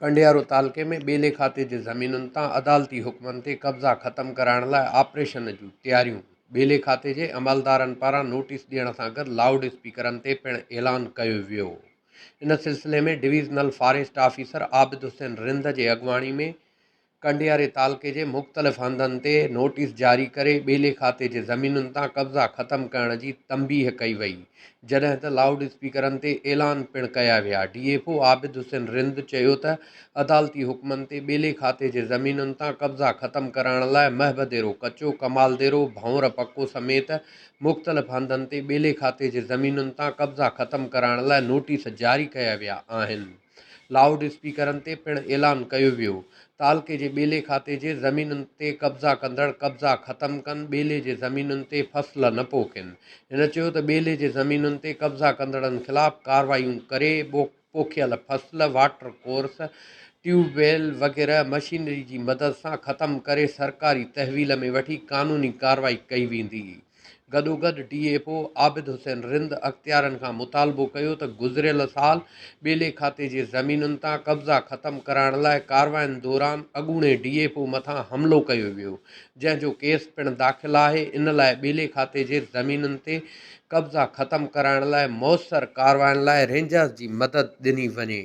कंडियारो तालुक़े में ॿेले खाते जे ज़मीनुनि तां अदालती हुकमनि ते कब्ज़ा ख़तमु कराइण लाइ ऑपरेशन जूं तयारियूं। ॿेले खाते जे अमलदारनि पारां नोटिस ॾियण सां गॾु लाउड स्पीकरनि ते पिणु ऐलान कयो वियो। इन सिलसिले में divisional forest officer Abid Hussain Rind जे अॻुवाणी में कंडियारे तालुक़े जे मुख़्तलिफ़ हंधनि ते नोटिस जारी करे ॿेले खाते जे ज़मीनुनि तां कब्ज़ा ख़तमु करण जी तंबीह कई वई, जॾहिं त लाउड स्पीकरनि ते ऐलान पिणु कया विया। DFO आबिद हुसैन रिंद चयो त अदालती हुकमनि ते ॿेले खाते जे ज़मीनुनि तां कब्ज़ा ख़तमु करण लाइ महबदेरो कचो, कमालदेरो, भंवर पको समेत मुख़्तलिफ़ हंधनि ते ॿेले खाते जे ज़मीनुनि तां कब्ज़ा ख़तमु कराइण लाइ नोटिस जारी कया विया आहिनि। लाउड स्पीकरनि ते पिणु ऐलान कयो वियो, तालुक़े जे ॿेले खाते जे ज़मीनुनि ते कब्ज़ा कंदड़ कब्ज़ा ख़तमु कनि, ॿेले जे ज़मीनुनि ते फसल न पोखनि। हिन चयो त ॿेले जे ज़मीनुनि ते कब्ज़ा कंदड़नि ख़िलाफ़ कार्रवाइयूं करे पोखियल फसल, वाटर कोर्स, ट्यूबवेल वग़ैरह मशीनरी जी मदद सां ख़तमु करे सरकारी तहवील में वठी क़ानूनी कार्रवाई कई वेंदी। गॾोगॾु DFO आबिद हुसैन रिंद अख़्तियारनि खां मुतालबो कयो त गुज़िरियल साल ॿेले खाते जे ज़मीनुनि तां कब्ज़ा ख़तमु कराइण लाइ कार्रवाइनि दौरान अॻूणे DFO मथां हमिलो कयो वियो, जंहिंजो केस पिणु दाख़िल आहे। इन लाइ ॿेले खाते जे ज़मीनुनि ते कब्ज़ा ख़तमु कराइण लाइ मौसर कार्रवाइनि लाइ रेंजर्स जी मदद ॾिनी वञे।